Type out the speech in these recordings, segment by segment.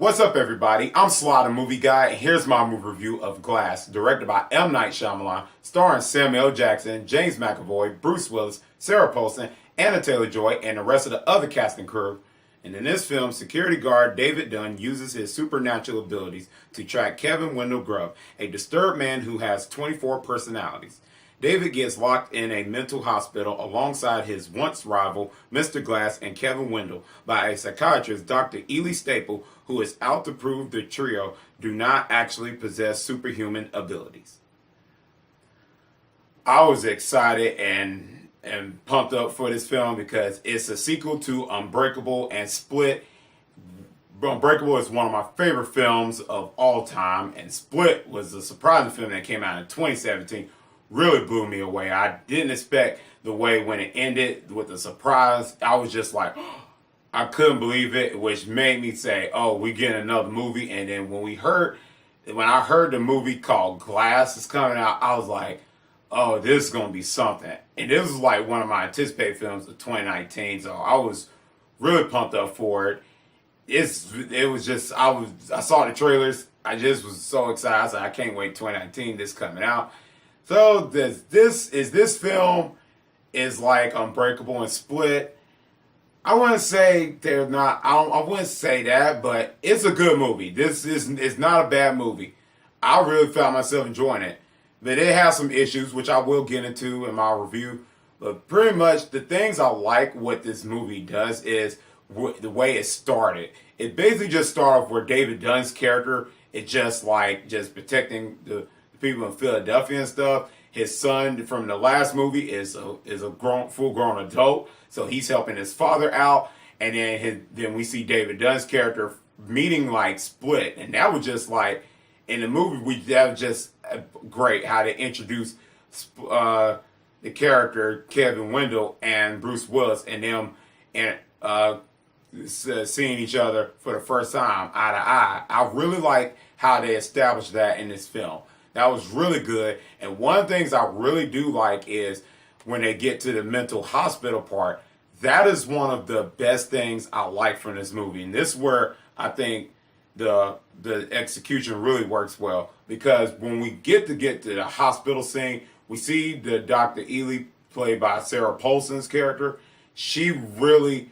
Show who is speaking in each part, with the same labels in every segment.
Speaker 1: What's up, everybody? I'm Sly The Movie Guy, and here's my movie review of Glass, directed by M. Night Shyamalan, starring Samuel L. Jackson, James McAvoy, Bruce Willis, Sarah Paulson, Anya Taylor-Joy, and the rest of the other cast and crew. And in this film, security guard David Dunn uses his supernatural abilities to track Kevin Wendell Grubb, a disturbed man who has 24 personalities. David gets locked in a mental hospital alongside his once rival, Mr. Glass, and Kevin Wendell by a psychiatrist, Dr. Ely Staple, who is out to prove the trio do not actually possess superhuman abilities. I was excited and pumped up for this film because it's a sequel to Unbreakable and Split. Unbreakable is one of my favorite films of all time, and Split was a surprising film that came out in 2017. Really blew me away. I didn't expect the way when it ended with the surprise. I was just like, I couldn't believe it, which made me say, oh, we get another movie. And then when I heard the movie called Glass is coming out, I was like, oh, this is going to be something. And this was like one of my anticipated films of 2019. So I was really pumped up for it. It was just, I saw the trailers. I just was so excited. I said, I can't wait 2019, this coming out. So this film is like Unbreakable and Split. I wouldn't say they're not. I wouldn't say that, but it's a good movie. It's not a bad movie. I really found myself enjoying it, but it has some issues which I will get into in my review. But pretty much the things I like what this movie does is the way it started. It basically just started off where David Dunn's character is just protecting the people in Philadelphia and stuff. His son from the last movie is a full grown adult, so he's helping his father out. And then we see David Dunn's character meeting like Split, and that was just like in the movie. That was just great how they introduced the character Kevin Wendell and Bruce Willis and them seeing each other for the first time eye to eye. I really like how they established that in this film. That was really good. And one of the things I really do like is when they get to the mental hospital part. That is one of the best things I like from this movie. And this is where I think the execution really works well. Because when we get to the hospital scene, we see the Dr. Ely, played by Sarah Paulson's character. She really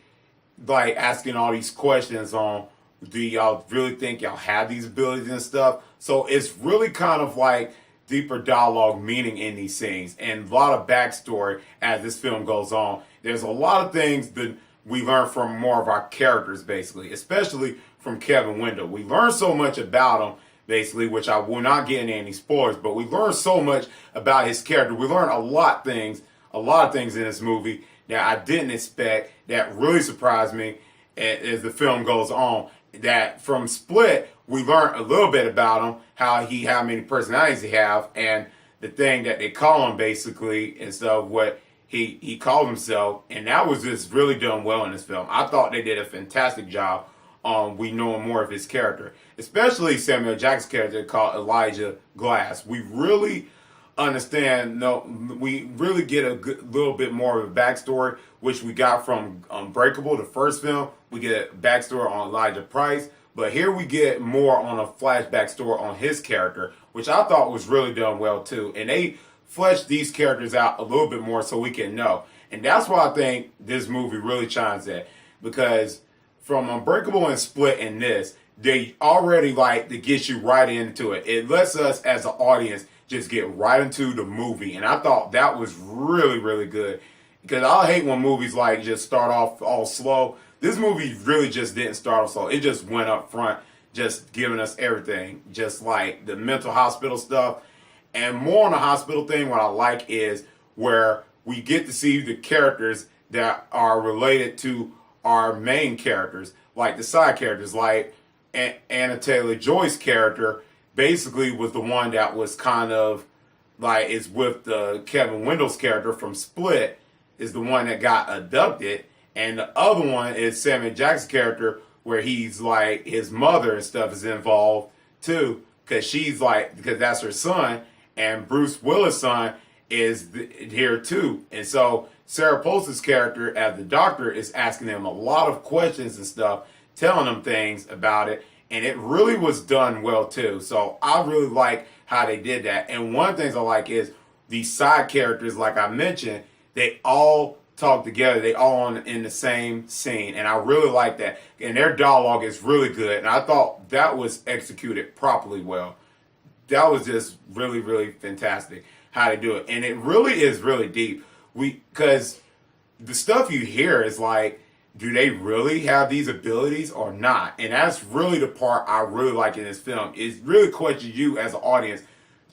Speaker 1: like asking all these questions on, do y'all really think y'all have these abilities and stuff? So it's really kind of like deeper dialogue meaning in these scenes and a lot of backstory as this film goes on. There's a lot of things that we learn from more of our characters, basically, especially from Kevin Wendell. We learn so much about him, basically, which I will not get into any spoilers, but we learn so much about his character. We learn a lot of things in this movie that I didn't expect, that really surprised me as the film goes on. That from Split, we learned a little bit about him, how many personalities he have, and the thing that they call him basically, and so what he called himself, and that was just really done well in this film. I thought they did a fantastic job on we knowing more of his character, especially Samuel Jackson's character called Elijah Glass. We really understand, we really get a little bit more of a backstory, which we got from Unbreakable, the first film. We get a backstory on Elijah Price, but here we get more on a flashback story on his character, which I thought was really done well too. And they fleshed these characters out a little bit more so we can know. And that's why I think this movie really shines at, because from Unbreakable and Split and this, they already like to get you right into it. It lets us as an audience just get right into the movie. And I thought that was really, really good. Because I hate when movies like just start off all slow. This movie really just didn't start off slow. It just went up front, just giving us everything. Just like the mental hospital stuff. And more on the hospital thing, what I like is where we get to see the characters that are related to our main characters. Like the side characters, like Anya Taylor-Joy's character basically was the one that was kind of like, is with the Kevin Wendell's character from Split, is the one that got abducted. And the other one is Samuel Jackson's character, where he's like, his mother and stuff is involved too, because that's her son, and Bruce Willis' son is here too. And so Sarah Paulson's character as the doctor is asking them a lot of questions and stuff, telling them things about it. and it really was done well too. So I really like how they did that. And one of the things I like is these side characters, like I mentioned, they all talk together. They all in the same scene, and I really like that. And their dialogue is really good, and I thought that was executed properly well. That was just really, really fantastic how they do it, and it really is really deep. Because the stuff you hear is like, do they really have these abilities or not? And that's really the part I really like in this film. It really questions you as an audience.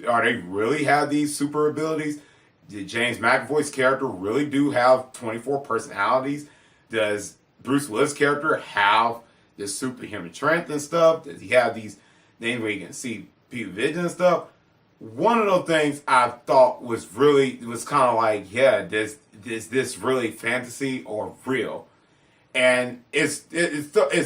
Speaker 1: Are they really have these super abilities? Did James McAvoy's character really do have 24 personalities? Does Bruce Willis' character have this superhuman strength and stuff? Does he have these things where he can see people vision and stuff? One of those things I thought was kind of like, yeah, is this really fantasy or real? And it's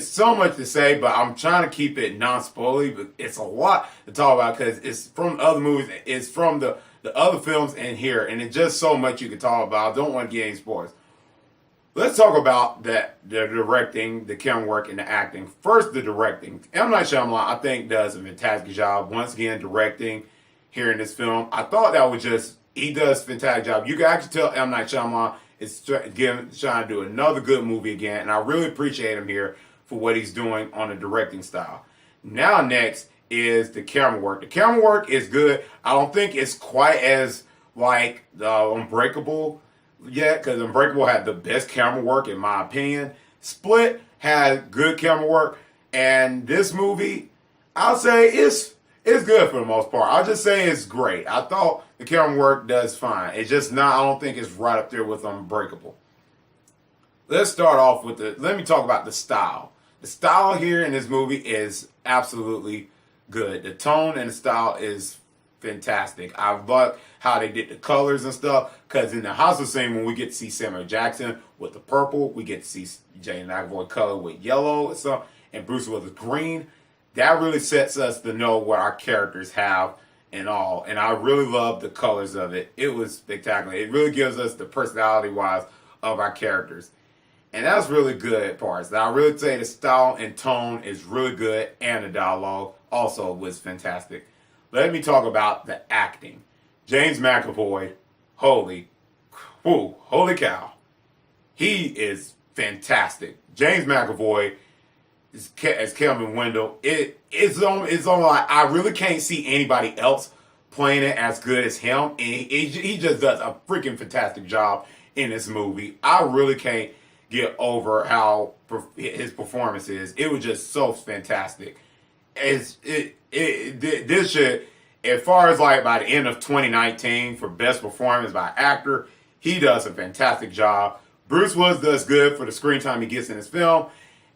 Speaker 1: so much to say, but I'm trying to keep it non-spoilery, but it's a lot to talk about because it's from other movies, it's from the other films and here, and it's just so much you can talk about. I don't want to get any spoilers. Let's talk about the directing, the camera work, and the acting. First, the directing. M. Night Shyamalan, I think, does a fantastic job once again directing here in this film. I thought that was he does a fantastic job. You can actually tell M. Night Shyamalan is trying to do another good movie again, and I really appreciate him here for what he's doing on the directing style. Now, next is the camera work. The camera work is good. I don't think it's quite as like Unbreakable yet, because Unbreakable had the best camera work in my opinion. Split had good camera work, and this movie, I'll say it's good for the most part. I'll just say it's great. I thought the camera work does fine. It's just not, I don't think it's right up there with Unbreakable. Let's start off with let me talk about the style. The style here in this movie is absolutely good. The tone and the style is fantastic. I love how they did the colors and stuff, because in the hospital scene, when we get to see Samuel Jackson with the purple, we get to see James McAvoy color with yellow and stuff, and Bruce Willis green. That really sets us to know what our characters have and all. And I really love the colors of it. It was spectacular. It really gives us the personality-wise of our characters. And that's really good parts. I really say the style and tone is really good, and the dialogue also was fantastic. Let me talk about the acting. James McAvoy, holy cow. He is fantastic. James McAvoy as Kelvin Wendell, it's almost like I really can't see anybody else playing it as good as him, and he just does a freaking fantastic job in this movie. I really can't get over how his performance is. It was just so fantastic. This should, as far as like by the end of 2019 for best performance by actor, he does a fantastic job. Bruce Willis does good for the screen time he gets in his film.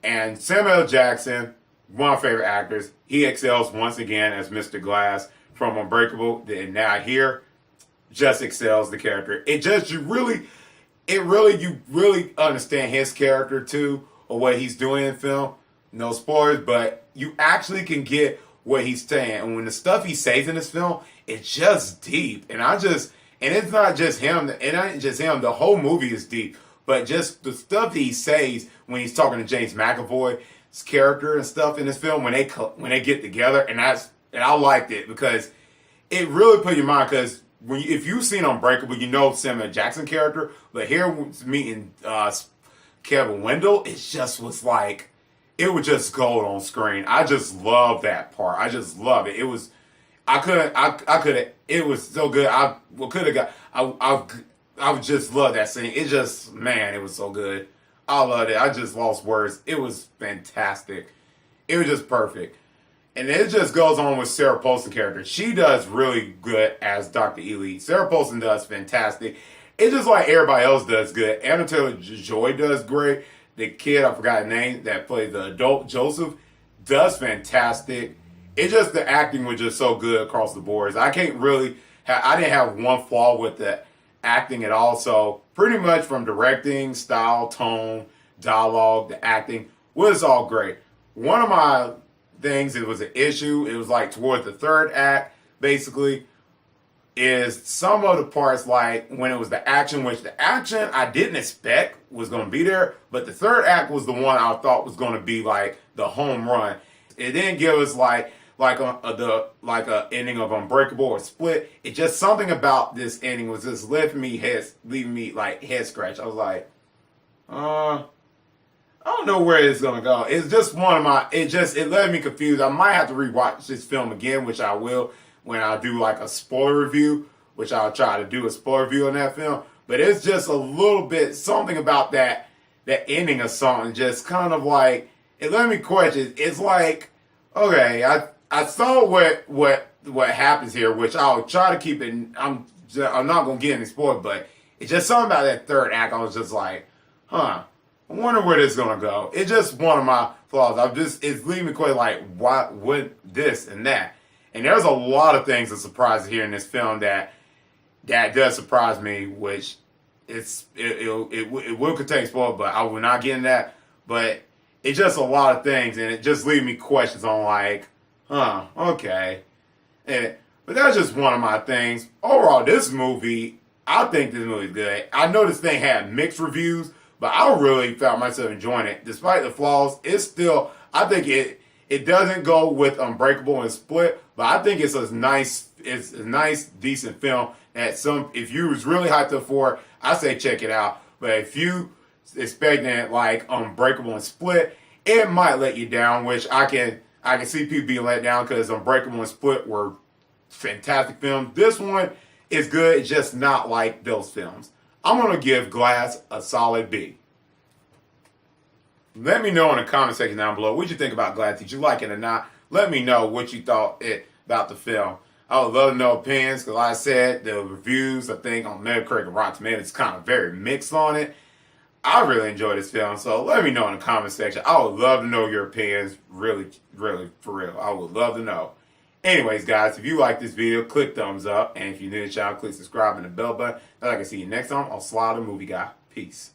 Speaker 1: And Samuel Jackson, one of my favorite actors, he excels once again as Mr. Glass from Unbreakable, and now here just excels the character. You really understand his character too, or what he's doing in film. No spoilers, but you actually can get what he's saying. And when the stuff he says in this film, it's just deep. And it's not just him. It ain't just him. The whole movie is deep. But just the stuff he says when he's talking to James McAvoy's character and stuff in this film, when they get together, and I liked it because it really put your mind, because if you've seen Unbreakable, you know Samuel Jackson character, but here meeting Kevin Wendell, it just was like, it was just gold on screen. I just love that part. I just love it. It was, it was so good. I would just love that scene. It just, man, it was so good. I loved it. I just lost words. It was fantastic. It was just perfect. And it just goes on with Sarah Paulson character. She does really good as Dr. Ely. Sarah Paulson does fantastic. It's just like everybody else does good. Anna Taylor-Joy does great. The kid, I forgot his name, that plays the adult Joseph, does fantastic. It's just the acting was just so good across the boards. I didn't have one flaw with the acting at all. So pretty much from directing, style, tone, dialogue, the acting was all great. One of my things, it was an issue, it was like towards the third act, basically, is some of the parts, like when it was the action, which the action I didn't expect was going to be there, but the third act was the one I thought was going to be like the home run. It didn't give us like a ending of Unbreakable or Split. It just something about this ending was just leaving me like head scratch. I was like, I don't know where it's gonna go. It's just one of my. It left me confused. I might have to rewatch this film again, which I will when I do like a spoiler review, which I'll try to do a spoiler review on that film. But it's just a little bit something about that ending of something. Just kind of like it let me question. It's like, okay, I saw what happens here, which I'll try to keep it. I'm not gonna get any spoilers, but it's just something about that third act. I was just like, I wonder where this is gonna go. It's just one of my flaws. It's leaving me quite like, what this and that. And there's a lot of things that surprise here in this film that does surprise me, which it will contain spoilers, but I will not get into that. But it's just a lot of things, and it just leaves me questions on like, okay. But that's just one of my things. Overall, this movie, I think this movie is good. I know this thing had mixed reviews, but I really found myself enjoying it. Despite the flaws, it's still, I think it doesn't go with Unbreakable and Split, but I think it's a nice, decent film that if you was really hyped up for it, I say check it out. But if you expecting like Unbreakable and Split, it might let you down, which I can see people being let down because Unbreakable and Split were fantastic films. This one is good, it's just not like those films. I'm going to give Glass a solid B. Let me know in the comment section down below what you think about Glass. Did you like it or not? Let me know what you thought about the film. I would love to know opinions because like I said, the reviews, I think, on Metacritic and Rotten Tomatoes is kind of very mixed on it. I really enjoyed this film, so let me know in the comment section. I would love to know your opinions. Really, really, for real. I would love to know. Anyways, guys, if you like this video, click thumbs up. And if you're new to the channel, click subscribe and the bell button. So I can see you next time on Sly the Movie Guy. Peace.